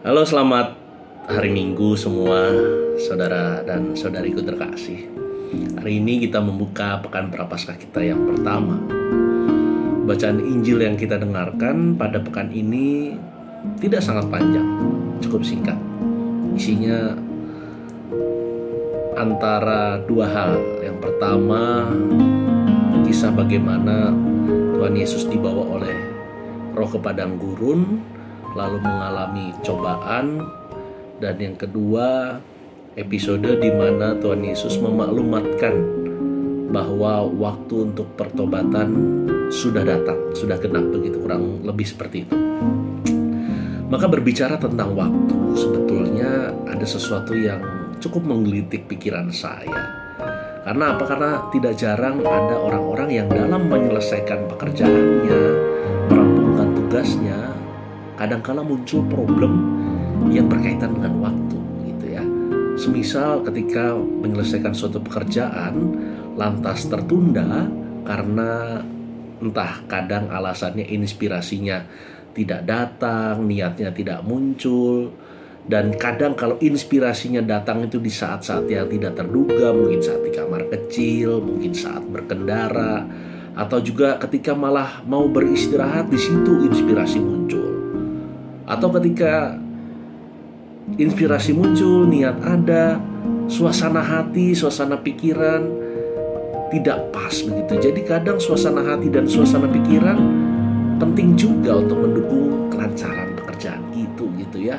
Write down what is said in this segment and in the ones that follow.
Halo, selamat hari Minggu semua saudara dan saudariku terkasih. Hari ini kita membuka pekan Prapaskah kita yang pertama. Bacaan Injil yang kita dengarkan pada pekan ini tidak sangat panjang, cukup singkat. Isinya antara dua hal. Yang pertama, kisah bagaimana Tuhan Yesus dibawa oleh Roh ke padang gurun, lalu mengalami cobaan. Dan yang kedua, episode di mana Tuhan Yesus memaklumatkan bahwa waktu untuk pertobatan sudah datang, sudah genap, begitu, kurang lebih seperti itu. Maka berbicara tentang waktu, sebetulnya ada sesuatu yang cukup menggelitik pikiran saya. Karena apa? Karena tidak jarang ada orang-orang yang dalam menyelesaikan pekerjaannya, merampungkan tugasnya, kadangkala muncul problem yang berkaitan dengan waktu, gitu ya. Semisal ketika menyelesaikan suatu pekerjaan lantas tertunda karena entah kadang alasannya inspirasinya tidak datang, niatnya tidak muncul. Dan kadang kalau inspirasinya datang itu di saat-saat yang tidak terduga, mungkin saat di kamar kecil, mungkin saat berkendara, atau juga ketika malah mau beristirahat, di situ inspirasi muncul. Atau ketika inspirasi muncul, niat ada, suasana hati, suasana pikiran tidak pas, begitu. Jadi kadang suasana hati dan suasana pikiran penting juga untuk mendukung kelancaran pekerjaan itu, gitu ya.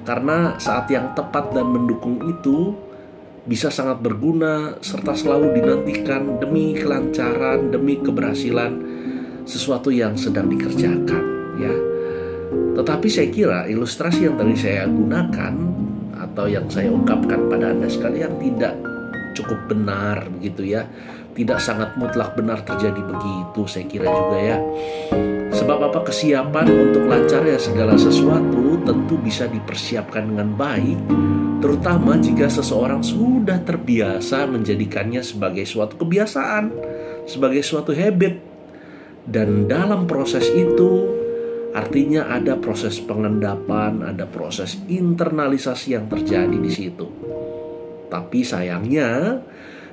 Karena saat yang tepat dan mendukung itu bisa sangat berguna serta selalu dinantikan demi kelancaran, demi keberhasilan sesuatu yang sedang dikerjakan, ya. Tetapi saya kira ilustrasi yang tadi saya gunakan atau yang saya ungkapkan pada Anda sekalian tidak cukup benar, begitu ya. Tidak sangat mutlak benar terjadi begitu, saya kira juga ya. Sebab apa? Kesiapan untuk lancarnya segala sesuatu tentu bisa dipersiapkan dengan baik, terutama jika seseorang sudah terbiasa menjadikannya sebagai suatu kebiasaan, sebagai suatu habit. Dan dalam proses itu artinya ada proses pengendapan, ada proses internalisasi yang terjadi di situ. Tapi sayangnya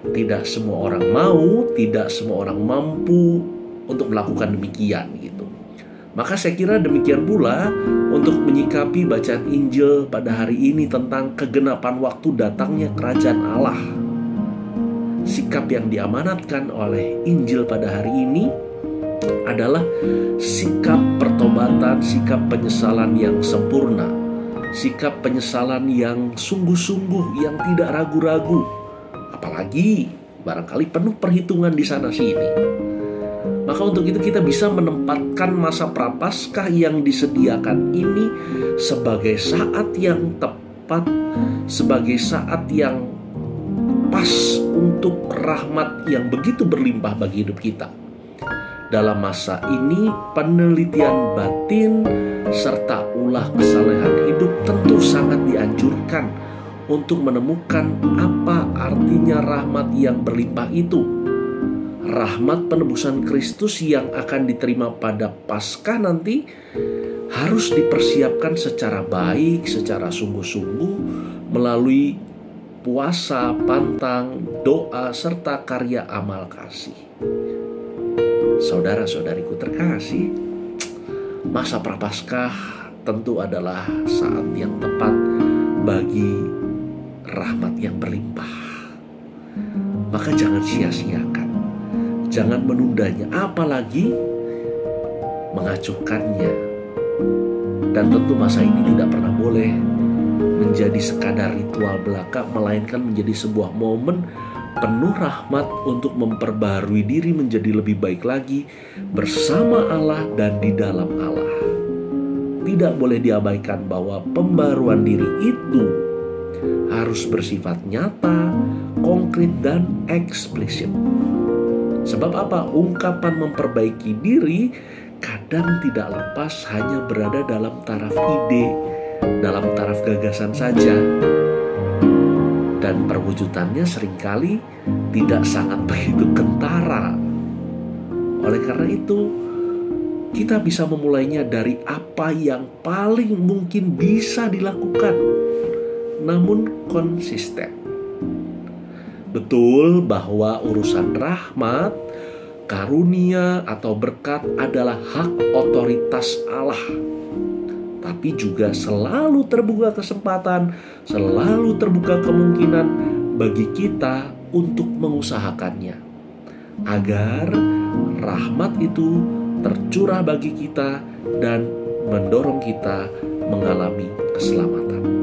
tidak semua orang mau, tidak semua orang mampu untuk melakukan demikian, gitu. Maka saya kira demikian pula untuk menyikapi bacaan Injil pada hari ini tentang kegenapan waktu datangnya kerajaan Allah. Sikap yang diamanatkan oleh Injil pada hari ini adalah sikap pertobatan, sikap penyesalan yang sempurna, sikap penyesalan yang sungguh-sungguh, yang tidak ragu-ragu, apalagi barangkali penuh perhitungan di sana sini. Maka untuk itu kita bisa menempatkan masa Prapaskah yang disediakan ini sebagai saat yang tepat, sebagai saat yang pas untuk rahmat yang begitu berlimpah bagi hidup kita. Dalam masa ini, penelitian batin serta ulah kesalehan hidup tentu sangat dianjurkan untuk menemukan apa artinya rahmat yang berlimpah itu. Rahmat penebusan Kristus yang akan diterima pada Paskah nanti harus dipersiapkan secara baik, secara sungguh-sungguh melalui puasa, pantang, doa, serta karya amal kasih. Saudara-saudariku terkasih, masa Prapaskah tentu adalah saat yang tepat bagi rahmat yang berlimpah. Maka jangan sia-siakan, jangan menundanya, apalagi mengacuhkannya. Dan tentu masa ini tidak pernah boleh menjadi sekadar ritual belaka, melainkan menjadi sebuah momen penuh rahmat untuk memperbarui diri menjadi lebih baik lagi bersama Allah dan di dalam Allah. Tidak boleh diabaikan bahwa pembaruan diri itu harus bersifat nyata, konkret, dan eksplisit. Sebab apa? Ungkapan memperbaiki diri kadang tidak lepas hanya berada dalam taraf ide, dalam taraf gagasan saja. Dan perwujudannya seringkali tidak sangat begitu kentara. Oleh karena itu, kita bisa memulainya dari apa yang paling mungkin bisa dilakukan, namun konsisten. Betul bahwa urusan rahmat, karunia, atau berkat adalah hak otoritas Allah. Tapi juga selalu terbuka kesempatan, selalu terbuka kemungkinan bagi kita untuk mengusahakannya, agar rahmat itu tercurah bagi kita dan mendorong kita mengalami keselamatan.